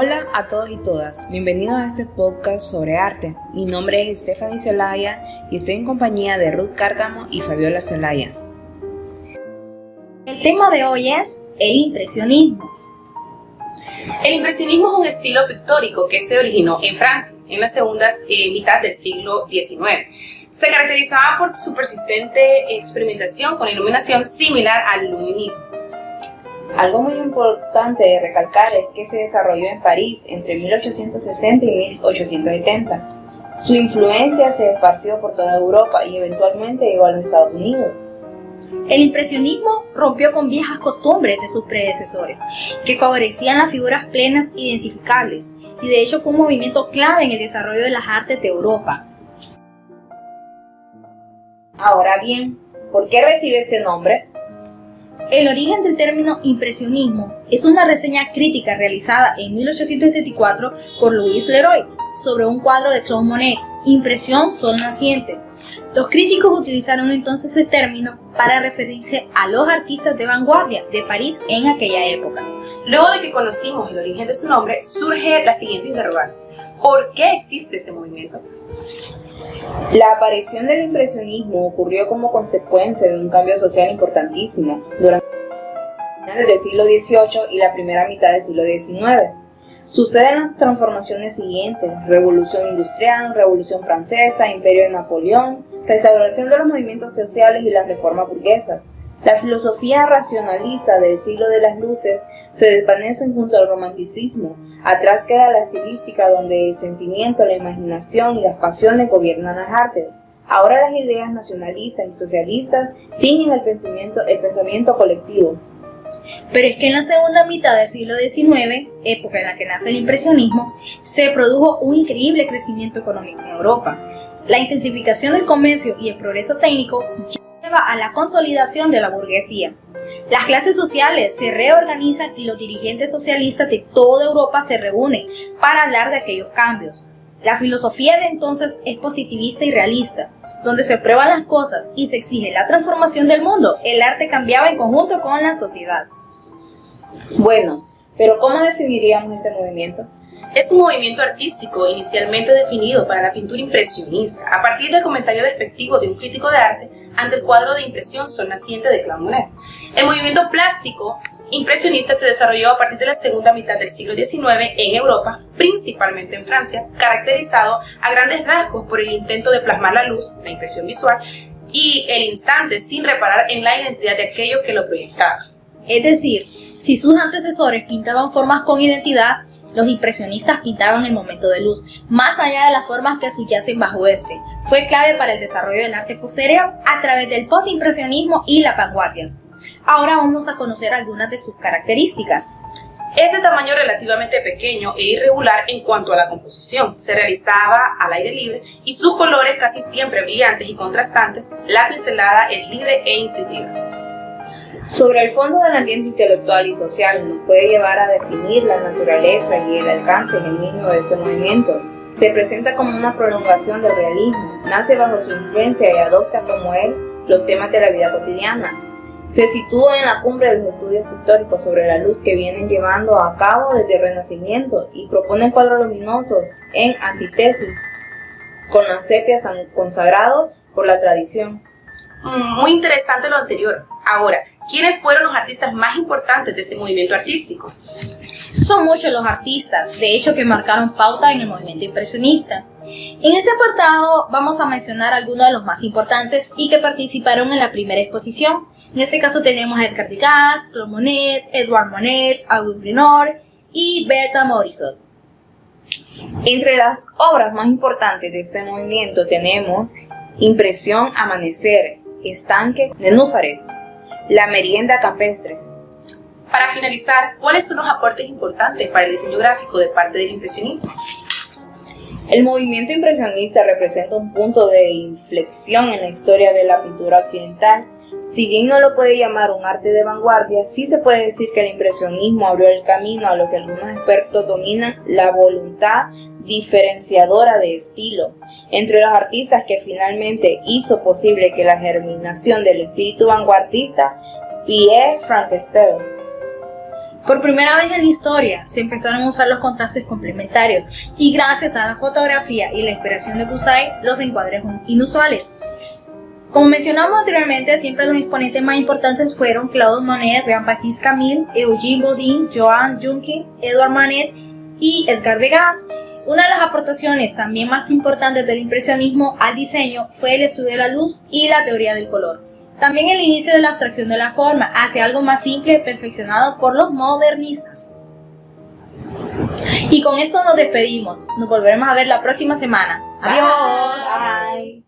Hola a todos y todas, bienvenidos a este podcast sobre arte. Mi nombre es Stephanie Zelaya y estoy en compañía de Ruth Cárcamo y Fabiola Zelaya. El tema de hoy es el impresionismo. El impresionismo es un estilo pictórico que se originó en Francia en la segunda mitad del siglo XIX. Se caracterizaba por su persistente experimentación con iluminación similar al luminismo. Algo muy importante de recalcar es que se desarrolló en París entre 1860 y 1870. Su influencia se esparció por toda Europa y eventualmente llegó a los Estados Unidos. El impresionismo rompió con viejas costumbres de sus predecesores, que favorecían las figuras plenas e identificables, y de hecho fue un movimiento clave en el desarrollo de las artes de Europa. Ahora bien, ¿por qué recibe este nombre? El origen del término impresionismo es una reseña crítica realizada en 1874 por Louis Leroy sobre un cuadro de Claude Monet, Impresión Sol Naciente. Los críticos utilizaron entonces el término para referirse a los artistas de vanguardia de París en aquella época. Luego de que conocimos el origen de su nombre, surge la siguiente interrogante: ¿por qué existe este movimiento? La aparición del impresionismo ocurrió como consecuencia de un cambio social importantísimo durante el siglo XVIII y la primera mitad del siglo XIX. Suceden las transformaciones siguientes: Revolución Industrial, Revolución Francesa, Imperio de Napoleón, restauración de los movimientos sociales y las reformas burguesas. La filosofía racionalista del siglo de las luces se desvanece junto al romanticismo. Atrás queda la estilística donde el sentimiento, la imaginación y las pasiones gobiernan las artes. Ahora las ideas nacionalistas y socialistas tiñen el pensamiento colectivo. Pero es que en la segunda mitad del siglo XIX, época en la que nace el impresionismo, se produjo un increíble crecimiento económico en Europa. La intensificación del comercio y el progreso técnico lleva a la consolidación de la burguesía. Las clases sociales se reorganizan y los dirigentes socialistas de toda Europa se reúnen para hablar de aquellos cambios. La filosofía de entonces es positivista y realista, donde se prueban las cosas y se exige la transformación del mundo. El arte cambiaba en conjunto con la sociedad. Bueno, pero ¿cómo definiríamos este movimiento? Es un movimiento artístico inicialmente definido para la pintura impresionista, a partir del comentario despectivo de un crítico de arte ante el cuadro de Impresión Sol Naciente de Claude Monet. El movimiento plástico impresionista se desarrolló a partir de la segunda mitad del siglo XIX en Europa, principalmente en Francia, caracterizado a grandes rasgos por el intento de plasmar la luz, la impresión visual, y el instante sin reparar en la identidad de aquello que lo proyectaba. Es decir, si sus antecesores pintaban formas con identidad, los impresionistas pintaban el momento de luz, más allá de las formas que subyacen bajo este. Fue clave para el desarrollo del arte posterior a través del postimpresionismo y las vanguardias. Ahora vamos a conocer algunas de sus características. Es de tamaño relativamente pequeño e irregular en cuanto a la composición. Se realizaba al aire libre y sus colores casi siempre brillantes y contrastantes. La pincelada es libre e intuitiva. Sobre el fondo del ambiente intelectual y social nos puede llevar a definir la naturaleza y el alcance genuino de este movimiento. Se presenta como una prolongación del realismo, nace bajo su influencia y adopta como él los temas de la vida cotidiana. Se sitúa en la cumbre de los estudios pictóricos sobre la luz que vienen llevando a cabo desde el Renacimiento y propone cuadros luminosos en antítesis con las sepias consagrados por la tradición. Muy interesante lo anterior. Ahora, ¿quiénes fueron los artistas más importantes de este movimiento artístico? Son muchos los artistas, de hecho, que marcaron pauta en el movimiento impresionista. En este apartado vamos a mencionar algunos de los más importantes y que participaron en la primera exposición. En este caso tenemos a Edgar Degas, Claude Monet, Edouard Monet, Auguste Renoir y Bertha Morisot. Entre las obras más importantes de este movimiento tenemos Impresión Amanecer, Estanque, Nenúfares, La Merienda Campestre. Para finalizar, ¿cuáles son los aportes importantes para el diseño gráfico de parte del impresionismo? El movimiento impresionista representa un punto de inflexión en la historia de la pintura occidental. Si bien no lo puede llamar un arte de vanguardia, sí se puede decir que el impresionismo abrió el camino a lo que algunos expertos dominan la voluntad diferenciadora de estilo. Entre los artistas que finalmente hizo posible que la germinación del espíritu vanguardista, Pierre Francestel. Por primera vez en la historia se empezaron a usar los contrastes complementarios y gracias a la fotografía y la inspiración de Bussai, los encuadres inusuales. Como mencionamos anteriormente, siempre los exponentes más importantes fueron Claude Monet, Jean-Baptiste Camille, Eugene Boudin, Joan Junquin, Edouard Manet y Edgar Degas. Una de las aportaciones también más importantes del impresionismo al diseño fue el estudio de la luz y la teoría del color. También el inicio de la abstracción de la forma hacia algo más simple, perfeccionado por los modernistas. Y con esto nos despedimos. Nos volveremos a ver la próxima semana. Adiós. Bye.